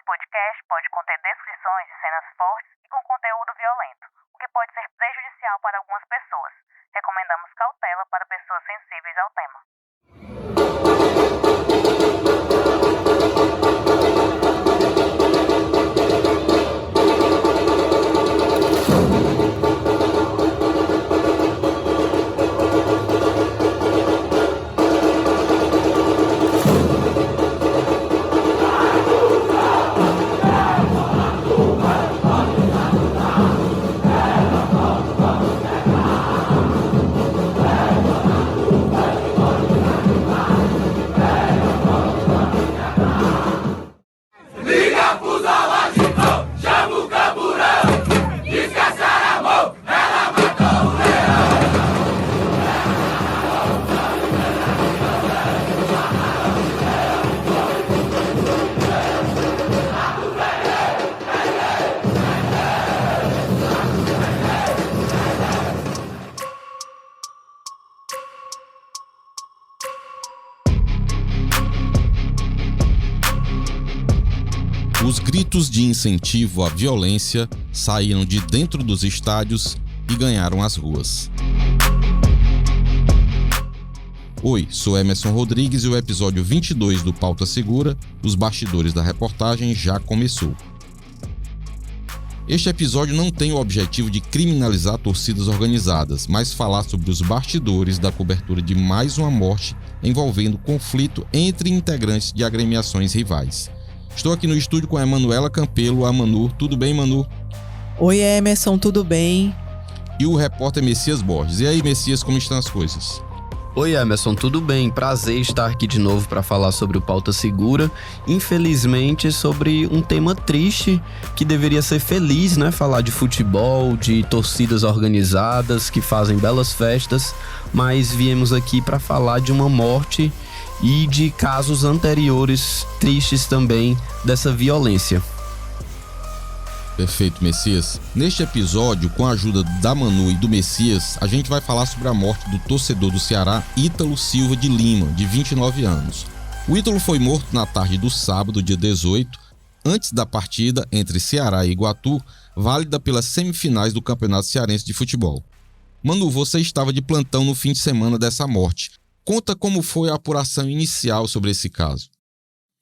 podcast pode conter descrições de cenas fortes e com conteúdo violento, o que pode ser prejudicial para algumas pessoas. Recomendamos cautela para pessoas sensíveis ao tema. Os gritos de incentivo à violência saíram de dentro dos estádios e ganharam as ruas. Oi, sou Emerson Rodrigues e o episódio 22 do Pauta Segura, Os Bastidores da Reportagem, já começou. Este episódio não tem o objetivo de criminalizar torcidas organizadas, mas falar sobre os bastidores da cobertura de mais uma morte envolvendo conflito entre integrantes de agremiações rivais. Estou aqui no estúdio com a Emanuela Campelo, a Manu. Tudo bem, Manu? Oi, Emerson, tudo bem? E o repórter Messias Borges. E aí, Messias, como estão as coisas? Oi, Emerson, tudo bem? Prazer estar aqui de novo para falar sobre o Pauta Segura. Infelizmente, sobre um tema triste que deveria ser feliz, né? Falar de futebol, de torcidas organizadas que fazem belas festas, mas viemos aqui para falar de uma morte e de casos anteriores tristes também dessa violência. Perfeito, Messias. Neste episódio, com a ajuda da Manu e do Messias, a gente vai falar sobre a morte do torcedor do Ceará, Ítalo Silva de Lima, de 29 anos. O Ítalo foi morto na tarde do sábado, dia 18, antes da partida entre Ceará e Iguatu, válida pelas semifinais do Campeonato Cearense de Futebol. Manu, você estava de plantão no fim de semana dessa morte. Conta como foi a apuração inicial sobre esse caso.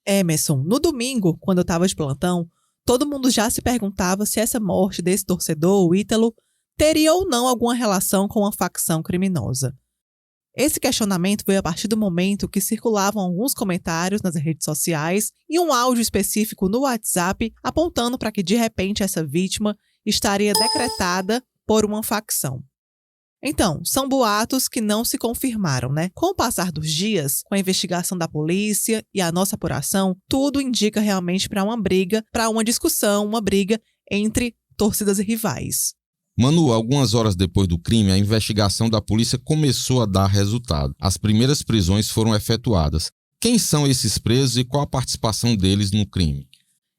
Emerson, no domingo, quando eu estava de plantão, todo mundo já se perguntava se essa morte desse torcedor, o Ítalo, teria ou não alguma relação com uma facção criminosa. Esse questionamento veio a partir do momento que circulavam alguns comentários nas redes sociais e um áudio específico no WhatsApp apontando para que, de repente, essa vítima estaria decretada por uma facção. Então, são boatos que não se confirmaram, né? Com o passar dos dias, com a investigação da polícia e a nossa apuração, tudo indica realmente para uma briga, para uma discussão, uma briga entre torcidas rivais. Manu, algumas horas depois do crime, a investigação da polícia começou a dar resultado. As primeiras prisões foram efetuadas. Quem são esses presos e qual a participação deles no crime?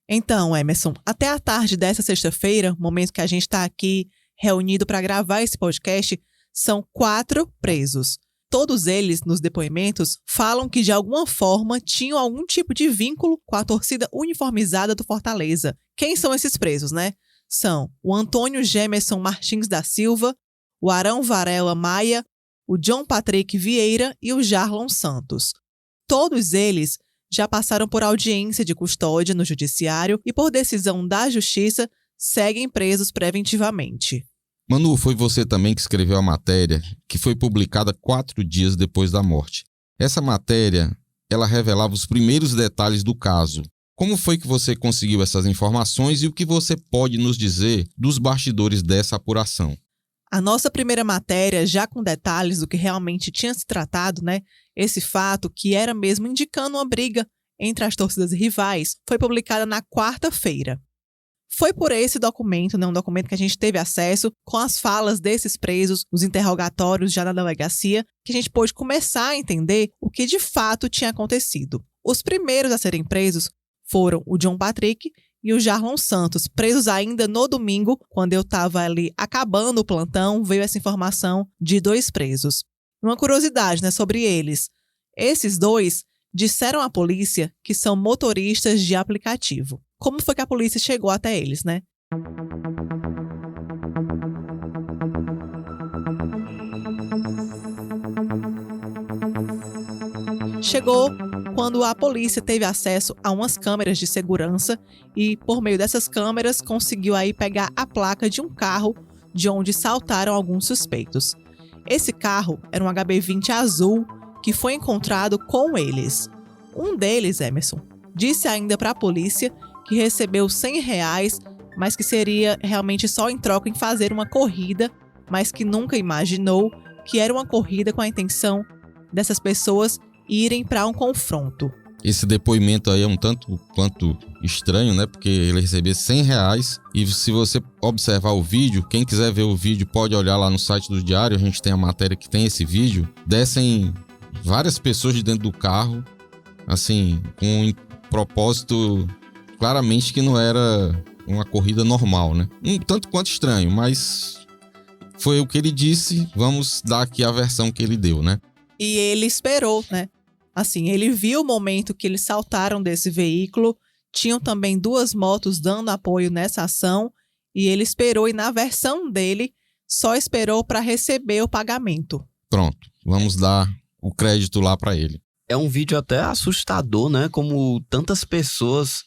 Então, Emerson, até a tarde dessa sexta-feira, momento que a gente está aqui reunido para gravar esse podcast, são 4 presos. Todos eles, nos depoimentos, falam que de alguma forma tinham algum tipo de vínculo com a torcida uniformizada do Fortaleza. Quem são esses presos, né? São o Antônio Gemerson Martins da Silva, o Arão Varela Maia, o John Patrick Vieira e o Jarlon Santos. Todos eles já passaram por audiência de custódia no judiciário e, por decisão da justiça, seguem presos preventivamente. Manu, foi você também que escreveu a matéria, que foi publicada 4 dias depois da morte. Essa matéria, ela revelava os primeiros detalhes do caso. Como foi que você conseguiu essas informações e o que você pode nos dizer dos bastidores dessa apuração? A nossa primeira matéria, já com detalhes do que realmente tinha se tratado, né? Esse fato que era mesmo indicando uma briga entre as torcidas rivais, foi publicada na quarta-feira. Foi por esse documento, um documento que a gente teve acesso, com as falas desses presos, os interrogatórios já na delegacia, que a gente pôde começar a entender o que de fato tinha acontecido. Os primeiros a serem presos foram o John Patrick e o Jarlon Santos, presos ainda no domingo, quando eu estava ali acabando o plantão, veio essa informação de 2 presos. Uma curiosidade, né, sobre eles. Esses 2 disseram à polícia que são motoristas de aplicativo. como foi que a polícia chegou até eles, né? Chegou quando a polícia teve acesso a umas câmeras de segurança e, por meio dessas câmeras, conseguiu aí pegar a placa de um carro de onde saltaram alguns suspeitos. Esse carro era um HB20 azul que foi encontrado com eles. Um deles, Emerson, disse ainda para a polícia que recebeu R$100, mas que seria realmente só em troca em fazer uma corrida, mas que nunca imaginou que era uma corrida com a intenção dessas pessoas irem para um confronto. Esse depoimento aí é um tanto quanto estranho, né? Porque ele recebeu R$100 e se você observar o vídeo, quem quiser ver o vídeo pode olhar lá no site do Diário, a gente tem a matéria que tem esse vídeo. Descem várias pessoas de dentro do carro, assim, com um propósito claramente que não era uma corrida normal, né? Um tanto quanto estranho, mas foi o que ele disse, vamos dar aqui a versão que ele deu, né? E ele esperou, né? Assim, ele viu o momento que eles saltaram desse veículo, tinham também 2 motos dando apoio nessa ação, e ele esperou, e na versão dele, só esperou para receber o pagamento. Pronto, vamos dar o crédito lá para ele. É um vídeo até assustador, né? Como tantas pessoas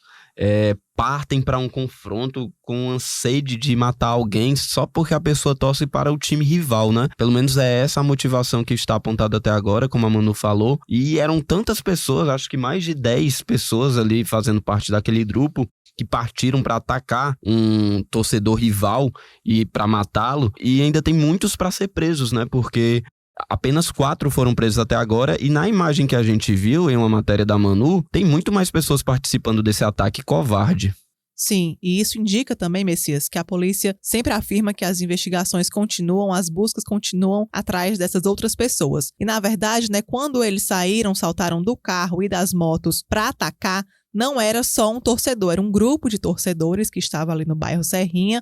partem para um confronto com a sede de matar alguém só porque a pessoa torce para o time rival, né? Pelo menos é essa a motivação que está apontada até agora, como a Manu falou. E eram tantas pessoas, acho que mais de 10 pessoas ali fazendo parte daquele grupo, que partiram para atacar um torcedor rival e para matá-lo. E ainda tem muitos para ser presos, né? Porque apenas 4 foram presos até agora e na imagem que a gente viu em uma matéria da Manu, tem muito mais pessoas participando desse ataque covarde. Sim, e isso indica também, Messias, que a polícia sempre afirma que as investigações continuam, as buscas continuam atrás dessas outras pessoas. E na verdade, né, quando eles saltaram do carro e das motos para atacar, não era só um torcedor, era um grupo de torcedores que estava ali no bairro Serrinha,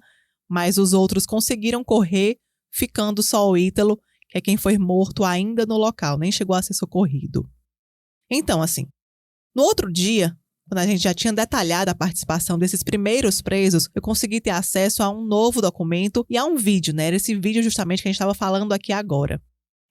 mas os outros conseguiram correr, ficando só o Ítalo, que é quem foi morto ainda no local, nem chegou a ser socorrido. Então, assim, no outro dia, quando a gente já tinha detalhado a participação desses primeiros presos, eu consegui ter acesso a um novo documento e a um vídeo, né? Era esse vídeo justamente que a gente estava falando aqui agora.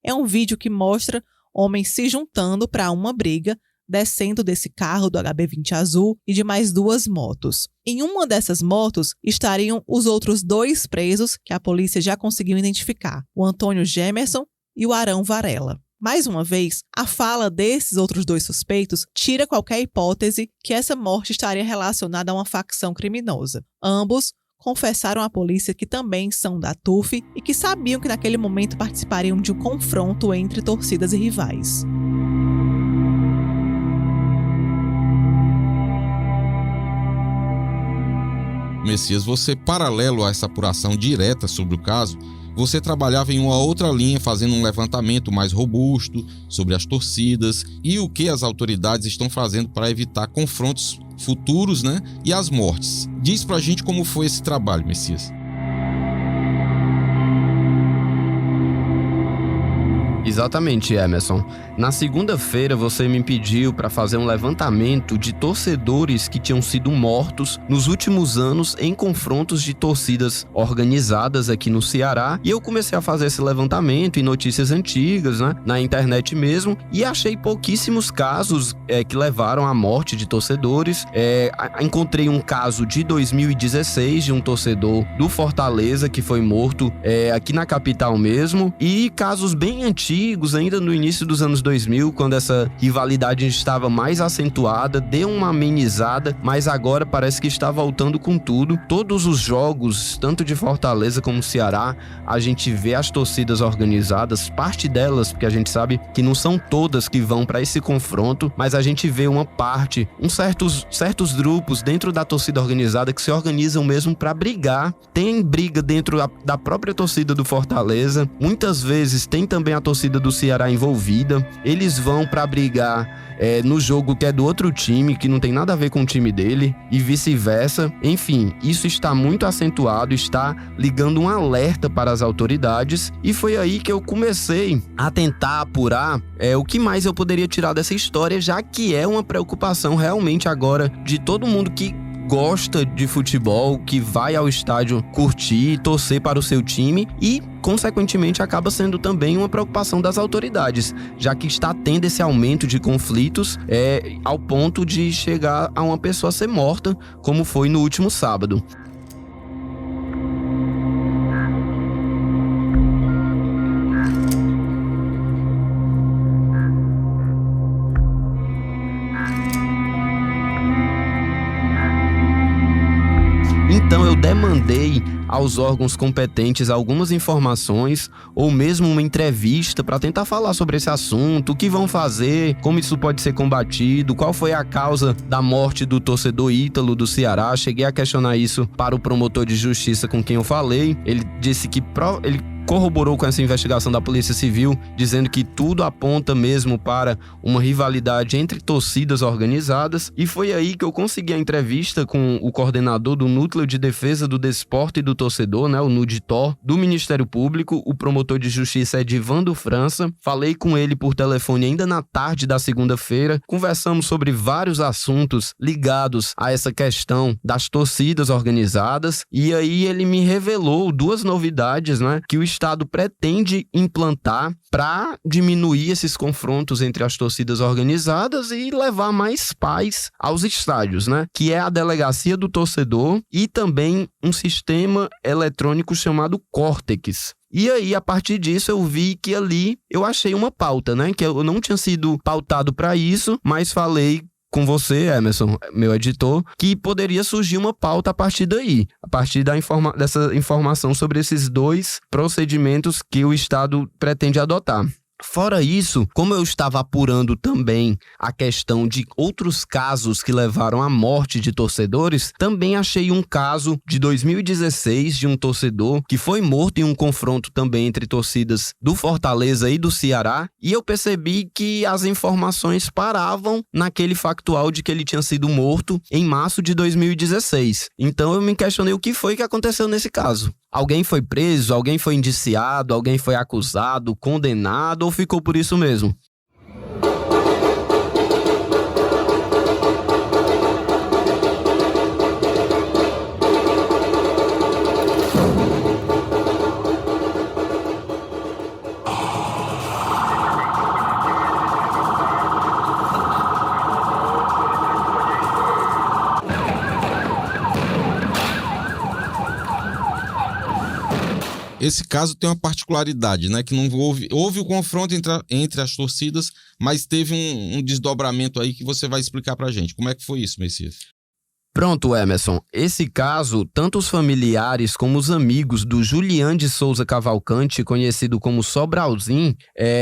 É um vídeo que mostra homens se juntando para uma briga, descendo desse carro do HB20 azul e de mais 2 motos. Em uma dessas motos estariam os outros 2 presos que a polícia já conseguiu identificar, o Antônio Gemerson e o Arão Varela. Mais uma vez, a fala desses outros 2 suspeitos tira qualquer hipótese que essa morte estaria relacionada a uma facção criminosa. Ambos confessaram à polícia que também são da TUF e que sabiam que naquele momento participariam de um confronto entre torcidas e rivais. Messias, você, paralelo a essa apuração direta sobre o caso, você trabalhava em uma outra linha fazendo um levantamento mais robusto sobre as torcidas e o que as autoridades estão fazendo para evitar confrontos futuros, né? E as mortes. Diz pra gente como foi esse trabalho, Messias. Exatamente, Emerson. Na segunda-feira, você me pediu para fazer um levantamento de torcedores que tinham sido mortos nos últimos anos em confrontos de torcidas organizadas aqui no Ceará. E eu comecei a fazer esse levantamento em notícias antigas, né, na internet mesmo, e achei pouquíssimos casos que levaram à morte de torcedores. Encontrei um caso de 2016 de um torcedor do Fortaleza que foi morto aqui na capital mesmo, e casos bem antigos, ainda no início dos anos 2000, quando essa rivalidade estava mais acentuada, deu uma amenizada, mas agora parece que está voltando com tudo. Todos os jogos, tanto de Fortaleza como Ceará, a gente vê as torcidas organizadas, parte delas, porque a gente sabe que não são todas que vão para esse confronto, mas a gente vê uma parte, certos grupos dentro da torcida organizada que se organizam mesmo para brigar. Tem briga dentro da própria torcida do Fortaleza, muitas vezes tem também a torcida do Ceará envolvida, eles vão para brigar no jogo que é do outro time, que não tem nada a ver com o time dele, e vice-versa. Enfim, isso está muito acentuado, está ligando um alerta para as autoridades, e foi aí que eu comecei a tentar apurar o que mais eu poderia tirar dessa história, já que é uma preocupação realmente agora de todo mundo que gosta de futebol, que vai ao estádio curtir, torcer para o seu time e, consequentemente, acaba sendo também uma preocupação das autoridades, já que está tendo esse aumento de conflitos ao ponto de chegar a uma pessoa ser morta, como foi no último sábado. Então eu demandei aos órgãos competentes algumas informações ou mesmo uma entrevista para tentar falar sobre esse assunto, o que vão fazer, como isso pode ser combatido, qual foi a causa da morte do torcedor Ítalo do Ceará. Cheguei a questionar isso para o promotor de justiça com quem eu falei. Ele disse que ele corroborou com essa investigação da Polícia Civil, dizendo que tudo aponta mesmo para uma rivalidade entre torcidas organizadas, e foi aí que eu consegui a entrevista com o coordenador do Núcleo de Defesa do Desporto e do Torcedor, o NUDETOR, do Ministério Público, o promotor de justiça Edivando França. Falei com ele por telefone ainda na tarde da segunda-feira, conversamos sobre vários assuntos ligados a essa questão das torcidas organizadas, e aí ele me revelou duas novidades, que o Estado pretende implantar para diminuir esses confrontos entre as torcidas organizadas e levar mais paz aos estádios, que é a delegacia do torcedor e também um sistema eletrônico chamado Córtex. E aí, a partir disso, eu vi que ali eu achei uma pauta, que eu não tinha sido pautado para isso, mas falei com você, Emerson, meu editor, que poderia surgir uma pauta a partir daí, a partir dessa informação sobre esses dois procedimentos que o Estado pretende adotar. Fora isso, como eu estava apurando também a questão de outros casos que levaram à morte de torcedores, também achei um caso de 2016 de um torcedor que foi morto em um confronto também entre torcidas do Fortaleza e do Ceará, e eu percebi que as informações paravam naquele factual de que ele tinha sido morto em março de 2016. Então eu me questionei o que foi que aconteceu nesse caso. Alguém foi preso, alguém foi indiciado, alguém foi acusado, condenado ou ficou por isso mesmo? Esse caso tem uma particularidade, que não houve o confronto entre as torcidas, mas teve um desdobramento aí que você vai explicar pra gente. Como é que foi isso, Messias? Pronto, Emerson. Esse caso, tanto os familiares como os amigos do Julian de Souza Cavalcante, conhecido como Sobralzinho,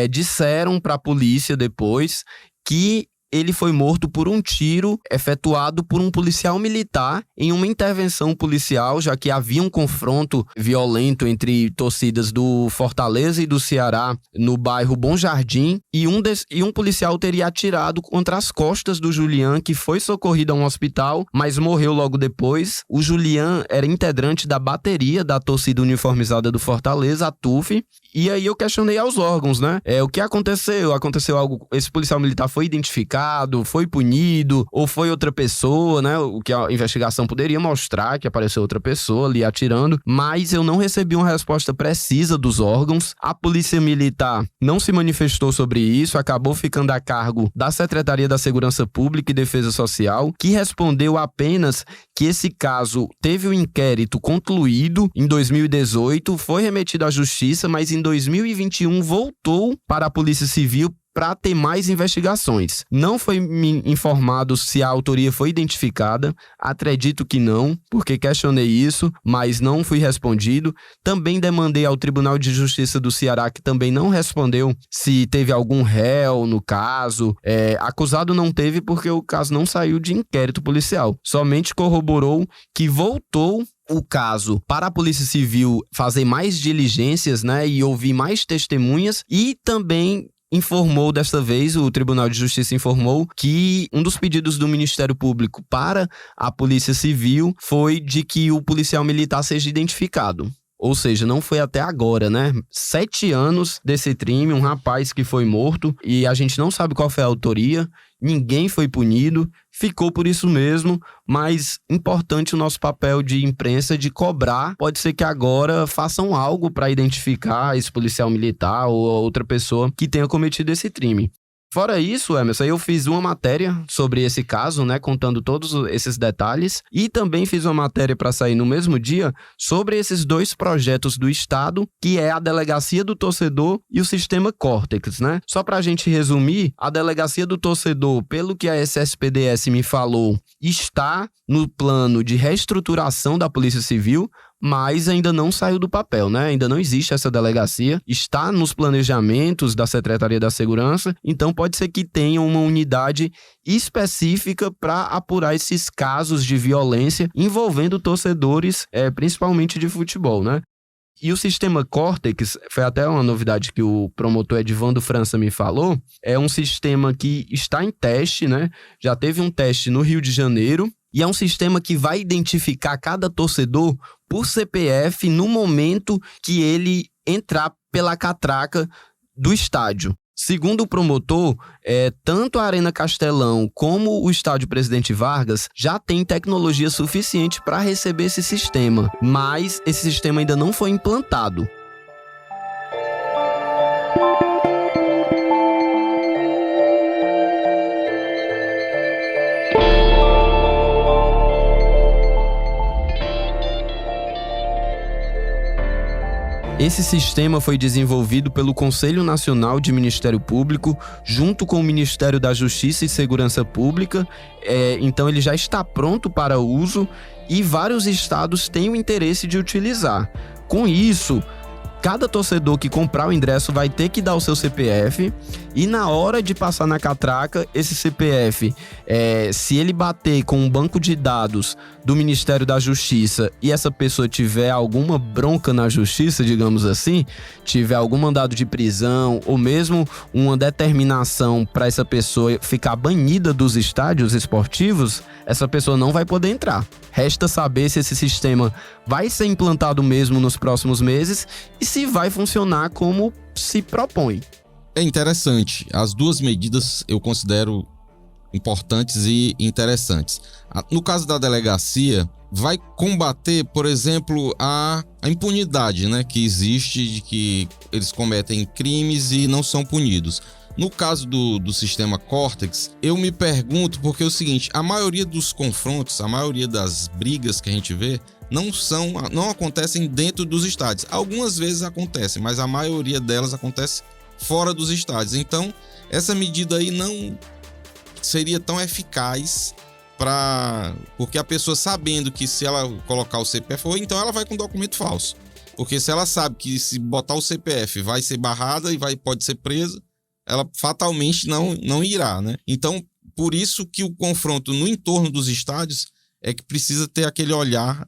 disseram pra polícia depois que ele foi morto por um tiro efetuado por um policial militar em uma intervenção policial, já que havia um confronto violento entre torcidas do Fortaleza e do Ceará no bairro Bom Jardim, e um policial teria atirado contra as costas do Julian, que foi socorrido a um hospital, mas morreu logo depois. O Julian era integrante da bateria da torcida uniformizada do Fortaleza, a TUF, e aí eu questionei aos órgãos, o que aconteceu? Aconteceu algo? Esse policial militar foi identificado? Foi punido, ou foi outra pessoa, o que a investigação poderia mostrar, que apareceu outra pessoa ali atirando, mas eu não recebi uma resposta precisa dos órgãos. A Polícia Militar não se manifestou sobre isso, acabou ficando a cargo da Secretaria da Segurança Pública e Defesa Social, que respondeu apenas que esse caso teve um inquérito concluído em 2018, foi remetido à Justiça, mas em 2021 voltou para a Polícia Civil para ter mais investigações. Não foi me informado se a autoria foi identificada, acredito que não, porque questionei isso, mas não fui respondido. Também demandei ao Tribunal de Justiça do Ceará, que também não respondeu se teve algum réu no caso. Acusado não teve porque o caso não saiu de inquérito policial, somente corroborou que voltou o caso para a Polícia Civil fazer mais diligências, e ouvir mais testemunhas, e também informou desta vez, o Tribunal de Justiça informou que um dos pedidos do Ministério Público para a Polícia Civil foi de que o policial militar seja identificado. Ou seja, não foi até agora, né? 7 anos desse crime, um rapaz que foi morto e a gente não sabe qual foi a autoria, ninguém foi punido, ficou por isso mesmo, mas importante o nosso papel de imprensa de cobrar. Pode ser que agora façam algo para identificar esse policial militar ou outra pessoa que tenha cometido esse crime. Fora isso, Emerson, eu fiz uma matéria sobre esse caso, né, contando todos esses detalhes, e também fiz uma matéria para sair no mesmo dia sobre esses 2 projetos do Estado, que é a Delegacia do Torcedor e o Sistema Córtex, né? Só para a gente resumir, a Delegacia do Torcedor, pelo que a SSPDS me falou, está no plano de reestruturação da Polícia Civil, mas ainda não saiu do papel, né? Ainda não existe essa delegacia, está nos planejamentos da Secretaria da Segurança, então pode ser que tenha uma unidade específica para apurar esses casos de violência envolvendo torcedores, principalmente de futebol, né? E o sistema Córtex, foi até uma novidade que o promotor Edvando França me falou, é um sistema que está em teste, né? Já teve um teste no Rio de Janeiro, e é um sistema que vai identificar cada torcedor por CPF no momento que ele entrar pela catraca do estádio. Segundo o promotor, tanto a Arena Castelão como o estádio Presidente Vargas já tem tecnologia suficiente para receber esse sistema, mas esse sistema ainda não foi implantado. Esse sistema foi desenvolvido pelo Conselho Nacional de Ministério Público, junto com o Ministério da Justiça e Segurança Pública, então ele já está pronto para uso e vários estados têm o interesse de utilizar. Com isso, cada torcedor que comprar o ingresso vai ter que dar o seu CPF e na hora de passar na catraca, esse CPF, se ele bater com um banco de dados do Ministério da Justiça e essa pessoa tiver alguma bronca na justiça, digamos assim, tiver algum mandado de prisão ou mesmo uma determinação para essa pessoa ficar banida dos estádios esportivos, essa pessoa não vai poder entrar. Resta saber se esse sistema vai ser implantado mesmo nos próximos meses e se vai funcionar como se propõe. É interessante. As 2 medidas eu considero importantes e interessantes. No caso da delegacia, vai combater, por exemplo, a impunidade, né, que existe de que eles cometem crimes e não são punidos. No caso do sistema Córtex, eu me pergunto, porque é o seguinte, a maioria dos confrontos, a maioria das brigas que a gente vê, não acontecem dentro dos estádios. Algumas vezes acontecem, mas a maioria delas acontece fora dos estádios. Então, essa medida aí não seria tão eficaz porque a pessoa sabendo que se ela colocar o CPF, ou então ela vai com documento falso. Porque se ela sabe que se botar o CPF vai ser barrada e pode ser presa, ela fatalmente não irá, né? Então, por isso que o confronto no entorno dos estádios é que precisa ter aquele olhar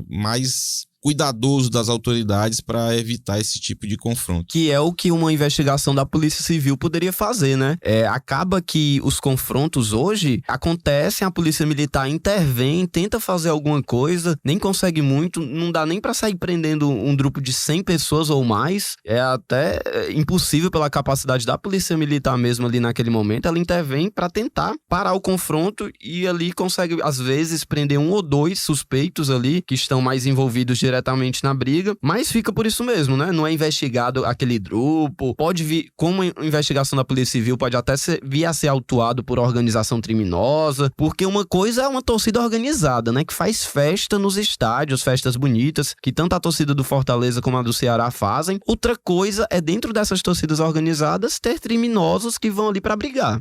mais cuidadoso das autoridades para evitar esse tipo de confronto. Que é o que uma investigação da Polícia Civil poderia fazer, né? Acaba que os confrontos hoje acontecem, a Polícia Militar intervém, tenta fazer alguma coisa, nem consegue muito, não dá nem para sair prendendo um grupo de 100 pessoas ou mais. É até impossível pela capacidade da Polícia Militar mesmo ali naquele momento. Ela intervém para tentar parar o confronto e ali consegue, às vezes, prender 1 ou 2 suspeitos ali que estão mais envolvidos diretamente na briga, mas fica por isso mesmo, né? Não é investigado aquele grupo, pode vir, como investigação da Polícia Civil, pode até vir a ser autuado por organização criminosa, porque uma coisa é uma torcida organizada, né? Que faz festa nos estádios, festas bonitas, que tanto a torcida do Fortaleza como a do Ceará fazem. Outra coisa é, dentro dessas torcidas organizadas, ter criminosos que vão ali pra brigar.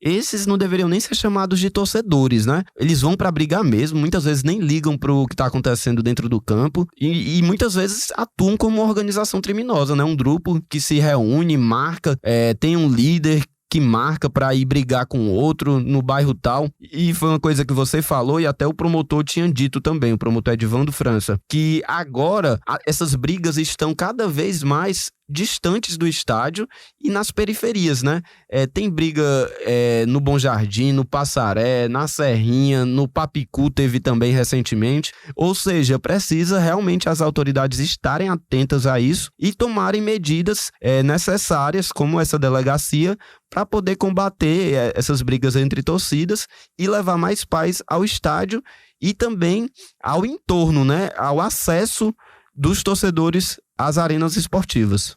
Esses não deveriam nem ser chamados de torcedores, né? Eles vão pra brigar mesmo, muitas vezes nem ligam pro que tá acontecendo dentro do campo e muitas vezes atuam como uma organização criminosa, né? Um grupo que se reúne, marca, tem um líder que marca para ir brigar com outro no bairro tal. E foi uma coisa que você falou e até o promotor tinha dito também, o promotor Edvando França, que agora essas brigas estão cada vez mais distantes do estádio e nas periferias, né? Tem briga no Bom Jardim, no Passaré, na Serrinha, no Papicu teve também recentemente. Ou seja, precisa realmente as autoridades estarem atentas a isso e tomarem medidas necessárias, como essa delegacia, para poder combater essas brigas entre torcidas e levar mais paz ao estádio e também ao entorno, né? Ao acesso dos torcedores às arenas esportivas.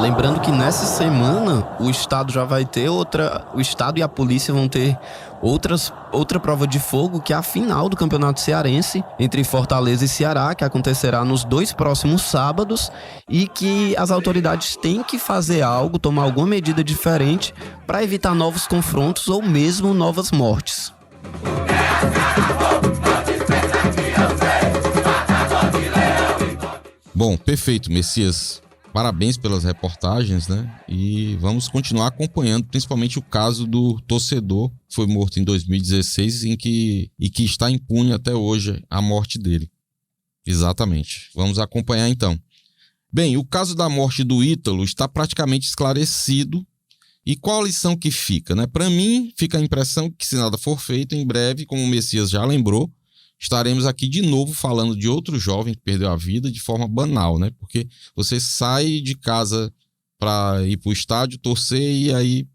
Lembrando que nessa semana o Estado já vai ter o Estado e a polícia vão ter outra prova de fogo, que é a final do Campeonato Cearense entre Fortaleza e Ceará, que acontecerá nos 2 próximos sábados, e que as autoridades têm que fazer algo, tomar alguma medida diferente para evitar novos confrontos ou mesmo novas mortes. Bom, perfeito, Messias. Parabéns pelas reportagens, né? E vamos continuar acompanhando, principalmente o caso do torcedor que foi morto em 2016 e que está impune até hoje a morte dele. Exatamente. Vamos acompanhar então. Bem, o caso da morte do Ítalo está praticamente esclarecido. E qual a lição que fica, né? Para mim, fica a impressão que se nada for feito, em breve, como o Messias já lembrou, estaremos aqui de novo falando de outro jovem que perdeu a vida de forma banal, né? Porque você sai de casa para ir para o estádio, torcer e aí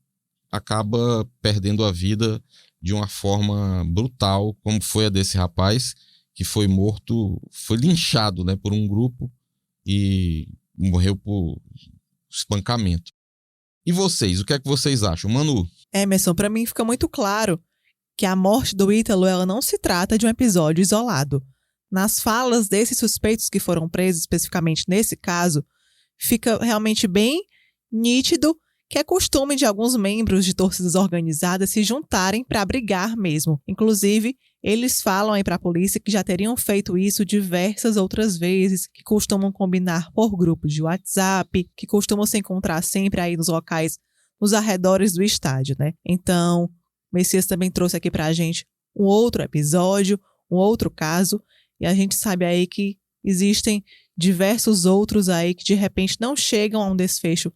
acaba perdendo a vida de uma forma brutal, como foi a desse rapaz que foi morto, foi linchado, né, por um grupo e morreu por espancamento. E vocês, o que é que vocês acham? Manu? Emerson, para mim fica muito claro que a morte do Ítalo, ela não se trata de um episódio isolado. Nas falas desses suspeitos que foram presos, especificamente nesse caso, fica realmente bem nítido que é costume de alguns membros de torcidas organizadas se juntarem para brigar mesmo. Inclusive, eles falam aí para a polícia que já teriam feito isso diversas outras vezes, que costumam combinar por grupos de WhatsApp, que costumam se encontrar sempre aí nos locais, nos arredores do estádio, né? Então, Messias também trouxe aqui pra gente um outro episódio, um outro caso, e a gente sabe aí que existem diversos outros aí que de repente não chegam a um desfecho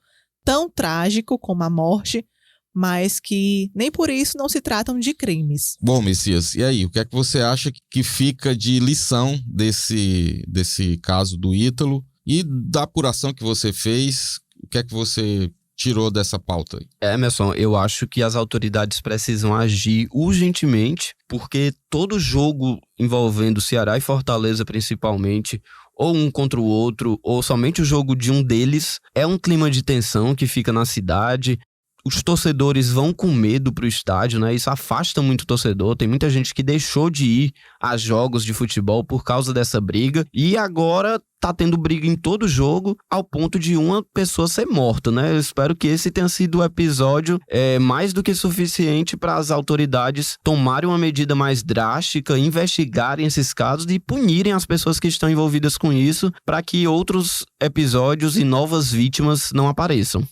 tão trágico como a morte, mas que nem por isso não se tratam de crimes. Bom, Messias, e aí, o que é que você acha que fica de lição desse caso do Ítalo e da apuração que você fez? O que é que você tirou dessa pauta aí? Emerson, eu acho que as autoridades precisam agir urgentemente, porque todo jogo envolvendo Ceará e Fortaleza principalmente, ou um contra o outro, ou somente o jogo de um deles, é um clima de tensão que fica na cidade. Os torcedores vão com medo pro estádio, né? Isso afasta muito o torcedor. Tem muita gente que deixou de ir a jogos de futebol por causa dessa briga. E agora tá tendo briga em todo jogo, ao ponto de uma pessoa ser morta, né? Eu espero que esse tenha sido o episódio mais do que suficiente para as autoridades tomarem uma medida mais drástica, investigarem esses casos e punirem as pessoas que estão envolvidas com isso, para que outros episódios e novas vítimas não apareçam.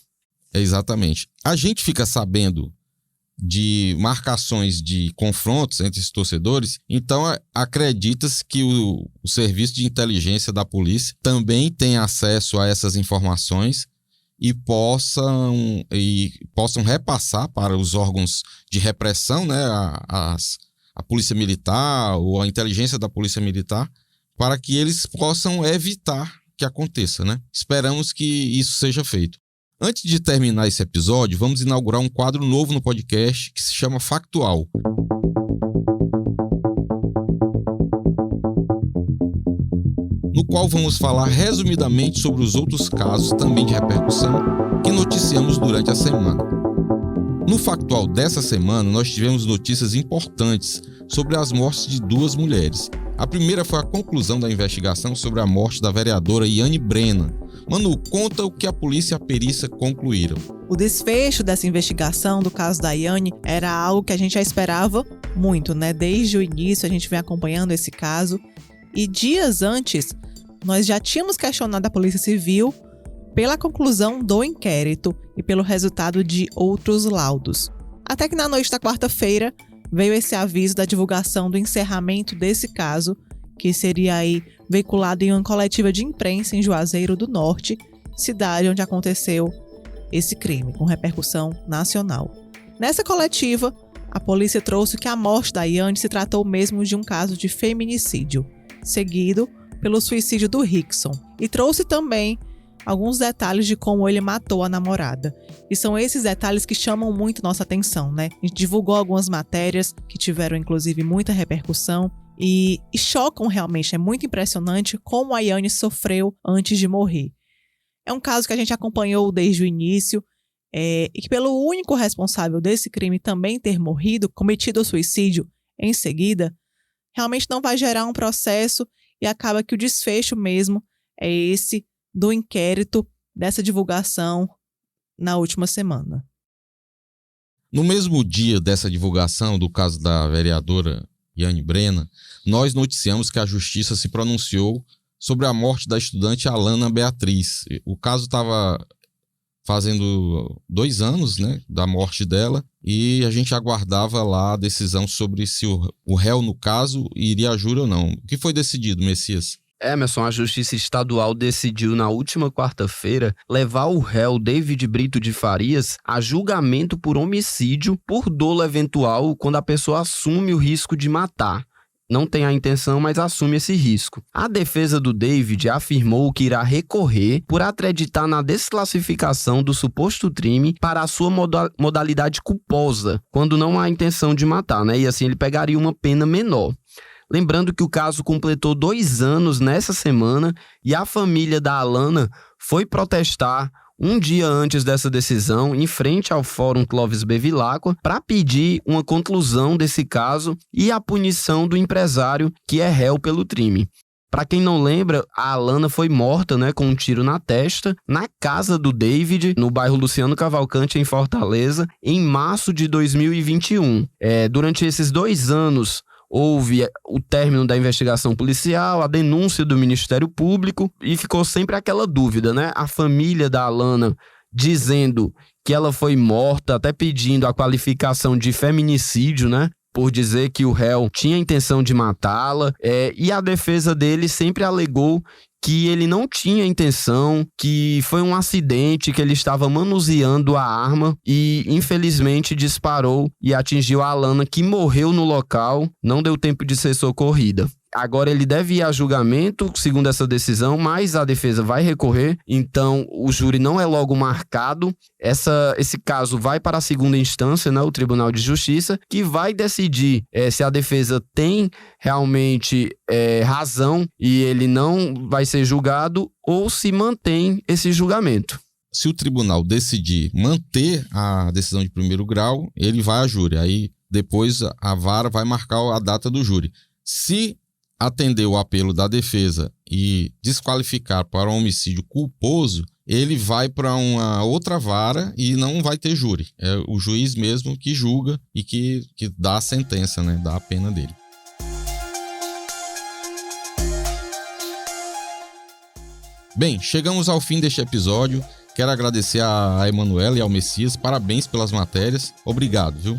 Exatamente. A gente fica sabendo de marcações de confrontos entre os torcedores, então acredita-se que o serviço de inteligência da polícia também tem acesso a essas informações e possam repassar para os órgãos de repressão, né, a polícia militar ou a inteligência da polícia militar, para que eles possam evitar que aconteça, né? Esperamos que isso seja feito. Antes de terminar esse episódio, vamos inaugurar um quadro novo no podcast que se chama Factual. No qual vamos falar resumidamente sobre os outros casos também de repercussão que noticiamos durante a semana. No Factual dessa semana, nós tivemos notícias importantes sobre as mortes de 2 mulheres. A primeira foi a conclusão da investigação sobre a morte da vereadora Yane Brena. Manu, conta o que a polícia e a perícia concluíram. O desfecho dessa investigação do caso da Yane era algo que a gente já esperava muito, né? Desde o início a gente vem acompanhando esse caso. E dias antes, nós já tínhamos questionado a Polícia Civil pela conclusão do inquérito e pelo resultado de outros laudos. Até que na noite da quarta-feira, veio esse aviso da divulgação do encerramento desse caso, que seria aí veiculado em uma coletiva de imprensa em Juazeiro do Norte, cidade onde aconteceu esse crime, com repercussão nacional. Nessa coletiva, a polícia trouxe que a morte da Yane se tratou mesmo de um caso de feminicídio, seguido pelo suicídio do Rickson, e trouxe também alguns detalhes de como ele matou a namorada. E são esses detalhes que chamam muito nossa atenção, né? A gente divulgou algumas matérias que tiveram, inclusive, muita repercussão e chocam realmente. É muito impressionante como a Yane sofreu antes de morrer. É um caso que a gente acompanhou desde o início e que, pelo único responsável desse crime também ter morrido, cometido o suicídio em seguida, realmente não vai gerar um processo e acaba que o desfecho mesmo é esse do inquérito, dessa divulgação na última semana. No mesmo dia dessa divulgação do caso da vereadora Yane Brena, nós noticiamos que a Justiça se pronunciou sobre a morte da estudante Alana Beatriz. O caso estava fazendo 2 anos, né, da morte dela, e a gente aguardava lá a decisão sobre se o réu, no caso, iria a júri ou não. O que foi decidido, Messias? Emerson, a Justiça Estadual decidiu na última quarta-feira levar o réu David Brito de Farias a julgamento por homicídio por dolo eventual quando a pessoa assume o risco de matar. Não tem a intenção, mas assume esse risco. A defesa do David afirmou que irá recorrer por acreditar na desclassificação do suposto crime para a sua modalidade culposa, quando não há intenção de matar, né? E assim ele pegaria uma pena menor. Lembrando que o caso completou 2 anos nessa semana e a família da Alana foi protestar um dia antes dessa decisão em frente ao Fórum Clóvis Bevilacqua para pedir uma conclusão desse caso e a punição do empresário que é réu pelo crime. Para quem não lembra, a Alana foi morta, né, com um tiro na testa na casa do David, no bairro Luciano Cavalcante, em Fortaleza, em março de 2021. Durante esses 2 anos, houve o término da investigação policial, a denúncia do Ministério Público e ficou sempre aquela dúvida, né? A família da Alana dizendo que ela foi morta, até pedindo a qualificação de feminicídio, né? Por dizer que o réu tinha a intenção de matá-la, e a defesa dele sempre alegou que ele não tinha intenção, que foi um acidente, que ele estava manuseando a arma e, infelizmente, disparou e atingiu a Alana, que morreu no local, não deu tempo de ser socorrida. Agora ele deve ir a julgamento, segundo essa decisão, mas a defesa vai recorrer, então o júri não é logo marcado. Esse caso vai para a segunda instância, né, o Tribunal de Justiça, que vai decidir se a defesa tem realmente razão e ele não vai ser julgado ou se mantém esse julgamento. Se o tribunal decidir manter a decisão de primeiro grau, ele vai a júri. Aí depois a vara vai marcar a data do júri. Se atender o apelo da defesa e desqualificar para um homicídio culposo, ele vai para uma outra vara e não vai ter júri. É o juiz mesmo que julga e que dá a sentença, né? Dá a pena dele. Bem, chegamos ao fim deste episódio. Quero agradecer a Emanuela e ao Messias. Parabéns pelas matérias. Obrigado, viu?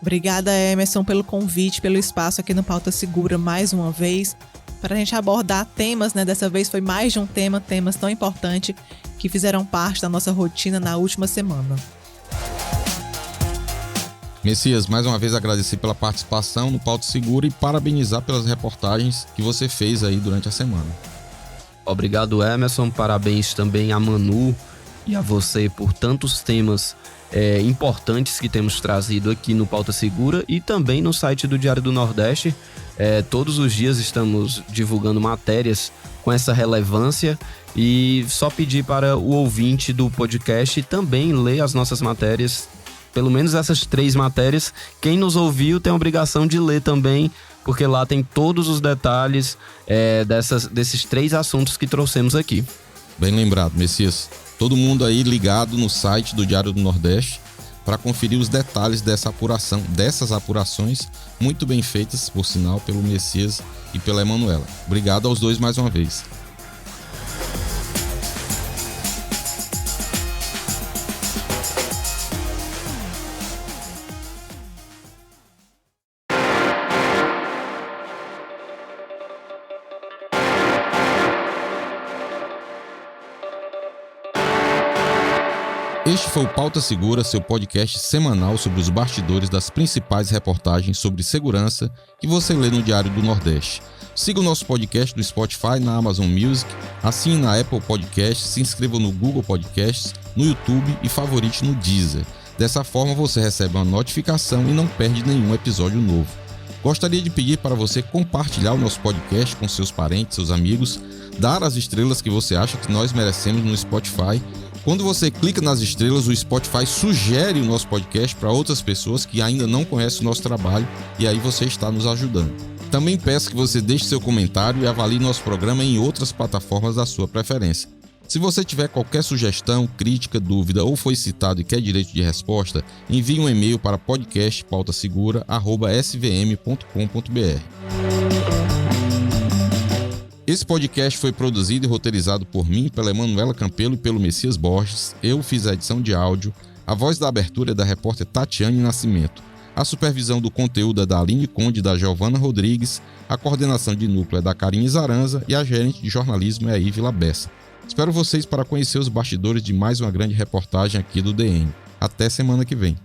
Obrigada, Emerson, pelo convite, pelo espaço aqui no Pauta Segura mais uma vez, para a gente abordar temas, né? Dessa vez foi mais de um tema, temas tão importantes que fizeram parte da nossa rotina na última semana. Messias, mais uma vez agradecer pela participação no Pauta Segura e parabenizar pelas reportagens que você fez aí durante a semana. Obrigado, Emerson. Parabéns também a Manu e a você por tantos temas importantes que temos trazido aqui no Pauta Segura e também no site do Diário do Nordeste. Todos os dias estamos divulgando matérias com essa relevância e só pedir para o ouvinte do podcast também ler as nossas matérias, pelo menos essas 3 matérias. Quem nos ouviu tem a obrigação de ler também, porque lá tem todos os detalhes desses 3 assuntos que trouxemos aqui. Bem lembrado, Messias. Todo mundo aí ligado no site do Diário do Nordeste para conferir os detalhes dessas apurações muito bem feitas, por sinal, pelo Messias e pela Emanuela. Obrigado aos dois mais uma vez. Este foi o Pauta Segura, seu podcast semanal sobre os bastidores das principais reportagens sobre segurança que você lê no Diário do Nordeste. Siga o nosso podcast no Spotify, na Amazon Music, assine na Apple Podcasts, se inscreva no Google Podcasts, no YouTube e favorite no Deezer. Dessa forma você recebe uma notificação e não perde nenhum episódio novo. Gostaria de pedir para você compartilhar o nosso podcast com seus parentes, seus amigos, dar as estrelas que você acha que nós merecemos no Spotify. Quando você clica nas estrelas, o Spotify sugere o nosso podcast para outras pessoas que ainda não conhecem o nosso trabalho e aí você está nos ajudando. Também peço que você deixe seu comentário e avalie nosso programa em outras plataformas da sua preferência. Se você tiver qualquer sugestão, crítica, dúvida ou foi citado e quer direito de resposta, envie um e-mail para podcastpautasegura@svm.com.br. Esse podcast foi produzido e roteirizado por mim, pela Emanuela Campelo e pelo Messias Borges. Eu fiz a edição de áudio. A voz da abertura é da repórter Tatiane Nascimento. A supervisão do conteúdo é da Aline Conde e da Giovana Rodrigues, a coordenação de núcleo é da Karine Zaranza e a gerente de jornalismo é a Ívila Bessa. Espero vocês para conhecer os bastidores de mais uma grande reportagem aqui do DN. Até semana que vem.